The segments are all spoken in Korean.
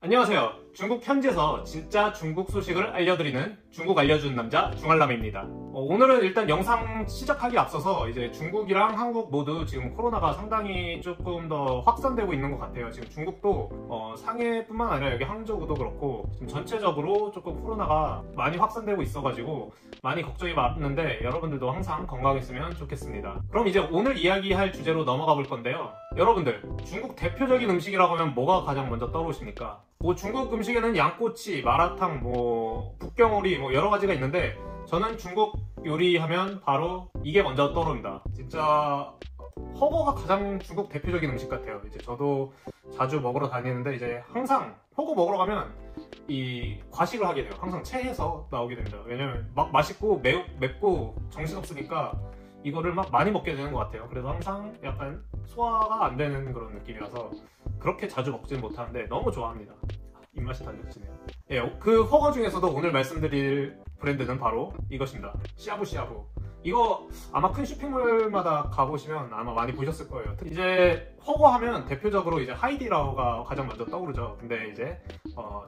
안녕하세요. 중국 현지에서 진짜 중국 소식을 알려드리는 중국 알려주는 남자 중알람입니다. 오늘은 일단 영상 시작하기 앞서서 이제 중국이랑 한국 모두 지금 코로나가 상당히 조금 더 확산되고 있는 것 같아요. 지금 중국도 상해뿐만 아니라 여기 항저우도 그렇고 지금 전체적으로 조금 코로나가 많이 확산되고 있어가지고 많이 걱정이 많은데 여러분들도 항상 건강했으면 좋겠습니다. 그럼 이제 오늘 이야기할 주제로 넘어가 볼 건데요. 여러분들, 중국 대표적인 음식이라고 하면 뭐가 가장 먼저 떠오르십니까? 중국 음식에는 양꼬치, 마라탕, 북경오리 여러 가지가 있는데 저는 중국 요리하면 바로 이게 먼저 떠오릅니다. 진짜 허거가 가장 중국 대표적인 음식 같아요. 이제 저도 자주 먹으러 다니는데 이제 항상 허거 먹으러 가면 이 과식을 하게 돼요. 항상 체해서 나오게 됩니다. 왜냐면 막 맛있고 맵고 정신없으니까 이거를 막 많이 먹게 되는 것 같아요. 그래서 항상 약간 소화가 안 되는 그런 느낌이라서 그렇게 자주 먹지는 못하는데 너무 좋아합니다. 입맛이 달려지네요. 예, 그 허거 중에서도 오늘 말씀드릴 브랜드는 바로 이것입니다. 샤브샤브. 이거 아마 큰 쇼핑몰마다 가보시면 아마 많이 보셨을 거예요. 이제 허거 하면 대표적으로 이제 하이디라오가 가장 먼저 떠오르죠. 근데 이제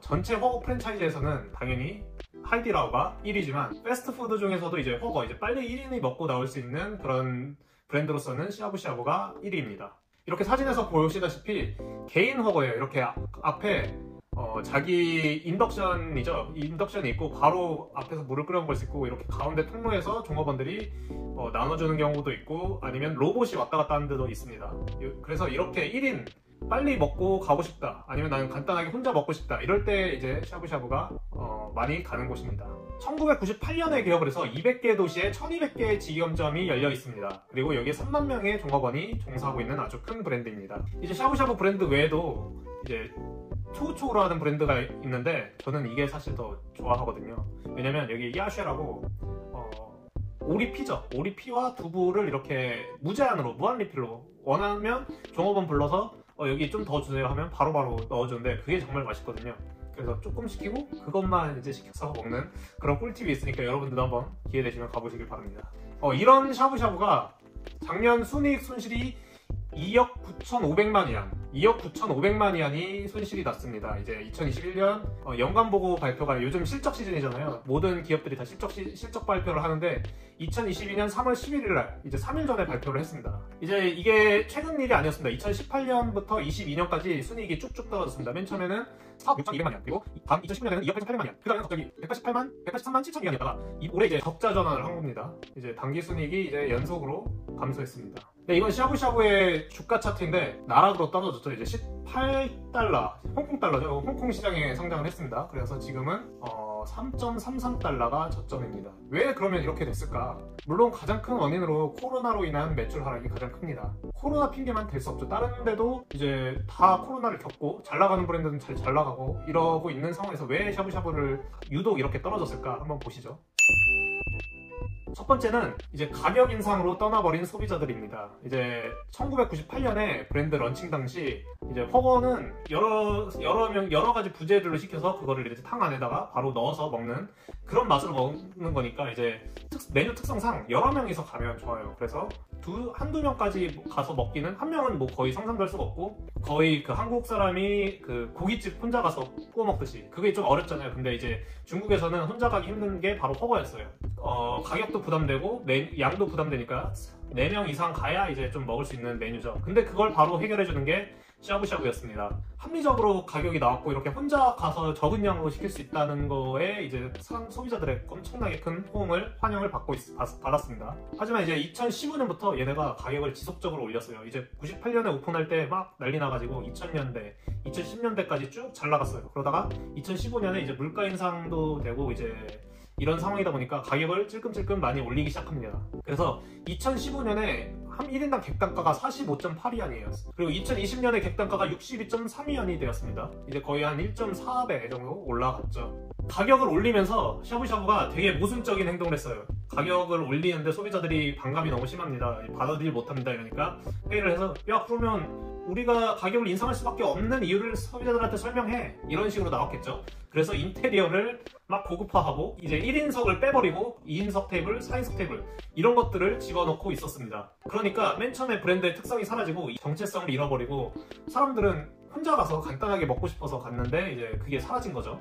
전체 허거 프랜차이즈에서는 당연히 하이디라오가 1위지만 패스트푸드 중에서도 이제 허거, 이제 빨리 1인이 먹고 나올 수 있는 그런 브랜드로서는 샤브샤브가 1위입니다. 이렇게 사진에서 보시다시피 개인 허거예요. 이렇게 앞에 자기 인덕션이 있고 바로 앞에서 물을 끓여 먹을 수 있고 이렇게 가운데 통로에서 종업원들이 나눠주는 경우도 있고 아니면 로봇이 왔다 갔다 하는 데도 있습니다. 그래서 이렇게 1인 빨리 먹고 가고 싶다, 아니면 나는 간단하게 혼자 먹고 싶다, 이럴 때 이제 샤브샤브가 많이 가는 곳입니다. 1998년에 개업을 해서 200개 도시에 1200개의 직영점이 열려 있습니다. 그리고 여기에 3만 명의 종업원이 종사하고 있는 아주 큰 브랜드입니다. 이제 샤브샤브 브랜드 외에도 이제 초우초우라는 브랜드가 있는데 저는 이게 사실 더 좋아하거든요. 왜냐면 여기 야쉐라고 오리피죠. 오리피와 두부를 이렇게 무제한으로 무한 리필로 원하면 종업원 불러서 여기 좀 더 주세요 하면 바로바로 넣어주는데 그게 정말 맛있거든요. 그래서 조금 시키고 그것만 이제 시켜서 먹는 그런 꿀팁이 있으니까 여러분들도 한번 기회 되시면 가보시길 바랍니다. 이런 샤브샤브가 작년 순이익 손실이 2억 9,500만 위안, 2억 9,500만 위안이 손실이 났습니다. 이제 2021년 연간 보고 발표가 요즘 실적 시즌이잖아요. 모든 기업들이 다 실적 발표를 하는데 2022년 3월 11일 날 이제 3일 전에 발표를 했습니다. 이제 이게 최근 일이 아니었습니다. 2018년부터 22년까지 순이익이 쭉쭉 떨어졌습니다. 맨 처음에는 4억 6,200만 위안, 그리고 다음 2019년에는 2억 8,800만 위안, 그 다음에 갑자기 183만 7천 위안이었다가 올해 이제 적자 전환을 한 겁니다. 이제 당기 순이익이 이제 연속으로 감소했습니다. 네, 이건 샤브샤브의 주가 차트인데 나락으로 떨어졌죠. 이제 18달러, 홍콩 달러죠. 홍콩 시장에 상장을 했습니다. 그래서 지금은 3.33달러가 저점입니다. 왜 그러면 이렇게 됐을까? 물론 가장 큰 원인으로 코로나로 인한 매출 하락이 가장 큽니다. 코로나 핑계만 될 수 없죠. 다른 데도 이제 다 코로나를 겪고 잘 나가는 브랜드는 잘 나가고 이러고 있는 상황에서 왜 샤브샤브를 유독 이렇게 떨어졌을까? 한번 보시죠. 첫 번째는 이제 가격 인상으로 떠나버린 소비자들입니다. 이제 1998년에 브랜드 런칭 당시 이제 허거는 여러 가지 부재료를 시켜서 그거를 이제 탕 안에다가 바로 넣어서 먹는 그런 맛으로 먹는 거니까 이제 메뉴 특성상 여러 명이서 가면 좋아요. 그래서 한두 명까지 가서 먹기는, 한 명은 거의 상상도 할 수가 없고 거의 그 한국 사람이 그 고깃집 혼자 가서 구워 먹듯이 그게 좀 어렵잖아요. 근데 이제 중국에서는 혼자 가기 힘든 게 바로 허거였어요. 가격도 부담되고 양도 부담되니까 4명 이상 가야 이제 좀 먹을 수 있는 메뉴죠. 근데 그걸 바로 해결해주는 게 샤브샤브였습니다. 합리적으로 가격이 나왔고 이렇게 혼자 가서 적은 양으로 시킬 수 있다는 거에 이제 소비자들의 엄청나게 큰 환영을 받았습니다. 하지만 이제 2015년부터 얘네가 가격을 지속적으로 올렸어요. 이제 98년에 오픈할 때 막 난리 나가지고 2000년대, 2010년대까지 쭉 잘 나갔어요. 그러다가 2015년에 이제 물가 인상도 되고 이제 이런 상황이다 보니까 가격을 찔끔찔끔 많이 올리기 시작합니다. 그래서 2015년에 한 1인당 객단가가 45.8위안이에요. 그리고 2020년에 객단가가 62.3위안이 되었습니다. 이제 거의 한 1.4배 정도 올라갔죠. 가격을 올리면서 샤브샤브가 되게 모순적인 행동을 했어요. 가격을 올리는데 소비자들이 반감이 너무 심합니다. 받아들일 못합니다. 이러니까 회의를 해서 야, 그러면 우리가 가격을 인상할 수밖에 없는 이유를 소비자들한테 설명해, 이런 식으로 나왔겠죠. 그래서 인테리어를 막 고급화하고 이제 1인석을 빼버리고 2인석 테이블, 4인석 테이블 이런 것들을 집어넣고 있었습니다. 그러니까 맨 처음에 브랜드의 특성이 사라지고 정체성을 잃어버리고 사람들은 혼자 가서 간단하게 먹고 싶어서 갔는데 이제 그게 사라진 거죠.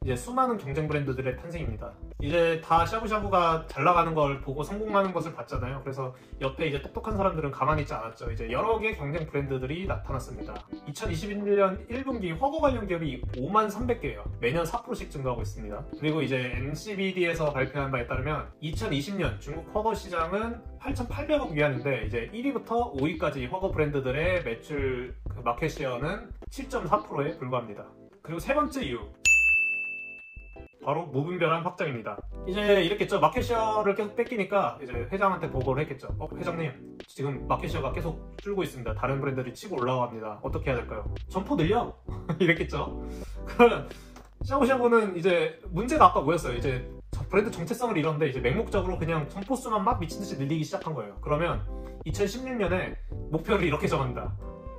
이제 수많은 경쟁 브랜드들의 탄생입니다. 이제 다 샤브샤브가 잘 나가는 걸 보고 성공하는 것을 봤잖아요. 그래서 옆에 이제 똑똑한 사람들은 가만히 있지 않았죠. 이제 여러 개의 경쟁 브랜드들이 나타났습니다. 2021년 1분기 허거 관련 기업이 5만 300개예요. 매년 4%씩 증가하고 있습니다. 그리고 이제 NCBD에서 발표한 바에 따르면 2020년 중국 허거 시장은 8,800억 위안인데 이제 1위부터 5위까지 허거 브랜드들의 매출 마켓시어는 7.4%에 불과합니다. 그리고 세 번째 이유, 바로 무분별한 확장입니다. 이제 이랬겠죠. 마켓시어를 계속 뺏기니까 이제 회장한테 보고를 했겠죠. 회장님, 지금 마켓시어가 계속 줄고 있습니다. 다른 브랜드들이 치고 올라갑니다. 어떻게 해야 될까요? 점포 늘려? 이랬겠죠. 그러면 샤브샤브는 이제 문제가 아까 뭐였어요? 이제 브랜드 정체성을 잃었는데 이제 맹목적으로 그냥 점포 수만 막 미친듯이 늘리기 시작한 거예요. 그러면 2016년에 목표를 이렇게 정합니다.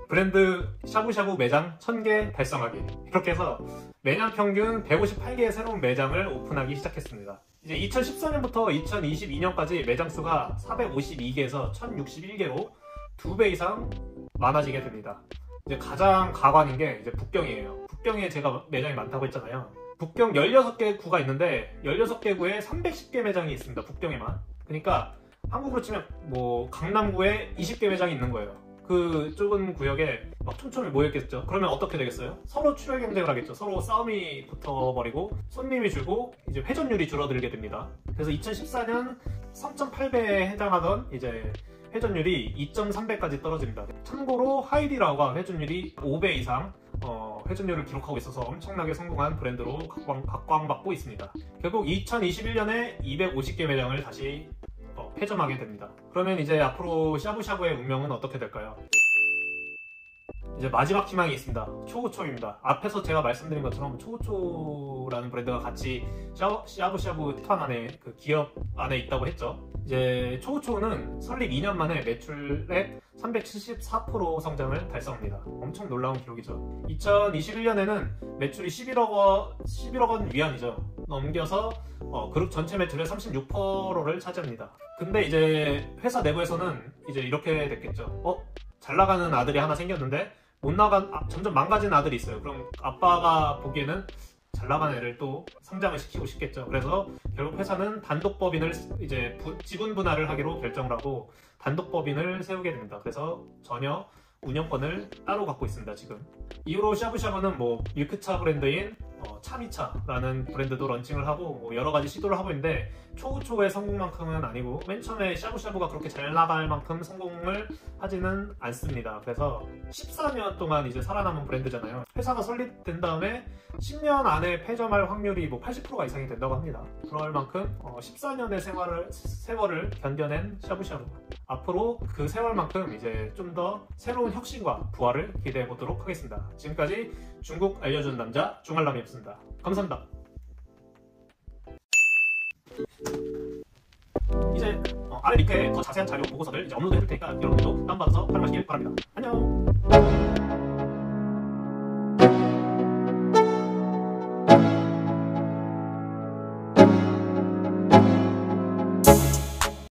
브랜드 샤브샤브 매장 1000개 달성하기. 이렇게 해서 매년 평균 158개의 새로운 매장을 오픈하기 시작했습니다. 이제 2014년부터 2022년까지 매장 수가 452개에서 1061개로 2배 이상 많아지게 됩니다. 이제 가장 가관인 게 이제 북경이에요. 북경에 제가 매장이 많다고 했잖아요. 북경 16개 구가 있는데 16개 구에 310개 매장이 있습니다. 북경에만. 그러니까 한국으로 치면 뭐 강남구에 20개 매장이 있는 거예요. 그 좁은 구역에 막 촘촘히 모였겠죠. 그러면 어떻게 되겠어요? 서로 출혈 경쟁을 하겠죠. 서로 싸움이 붙어버리고 손님이 줄고 이제 회전율이 줄어들게 됩니다. 그래서 2014년 3.8배에 해당하던 이제 회전율이 2.3배까지 떨어집니다. 참고로 하이디라오가 회전율이 5배 이상 회전율을 기록하고 있어서 엄청나게 성공한 브랜드로 각광받고 있습니다. 결국 2021년에 250개 매장을 다시 폐점하게 됩니다. 그러면 이제 앞으로 샤브샤브의 운명은 어떻게 될까요? 이제 마지막 희망이 있습니다. 초우초입니다. 앞에서 제가 말씀드린 것처럼 초우초라는 브랜드가 같이 샤브샤브 턴 안에 그 기업 안에 있다고 했죠. 이제 초우초는 설립 2년 만에 매출액 374% 성장을 달성합니다. 엄청 놀라운 기록이죠. 2021년에는 매출이 11억 원 위안이죠. 넘겨서 그룹 전체 매출의 36%를 차지합니다. 근데 이제 회사 내부에서는 이제 이렇게 됐겠죠. 잘 나가는 아들이 하나 생겼는데 점점 망가진 아들이 있어요. 그럼 아빠가 보기에는 잘 나가는 애를 또 성장을 시키고 싶겠죠. 그래서 결국 회사는 단독법인을 이제 지분 분할을 하기로 결정을 하고 단독법인을 세우게 됩니다. 그래서 전혀 운영권을 따로 갖고 있습니다. 지금 이후로 샤브샤브는 뭐 밀크차 브랜드인 차미차라는 브랜드도 런칭을 하고 뭐 여러 가지 시도를 하고 있는데 초우초의 성공만큼은 아니고 맨 처음에 샤브샤브가 그렇게 잘 나갈 만큼 성공을 하지는 않습니다. 그래서 14년 동안 이제 살아남은 브랜드잖아요. 회사가 설립된 다음에 10년 안에 폐점할 확률이 뭐 80%가 이상이 된다고 합니다. 그럴 만큼 14년의 세월을 견뎌낸 샤브샤브. 앞으로 그 세월만큼 이제 좀 더 새로운 혁신과 부활을 기대해 보도록 하겠습니다. 지금까지 중국 알려준 남자 중알람이었습니다. 감사합니다. 이제 아래 링크에 더 자세한 자료 보고서를 이제 업로드 해둘 테니까 여러분들도 다운받아서 활용하시길 바랍니다. 안녕.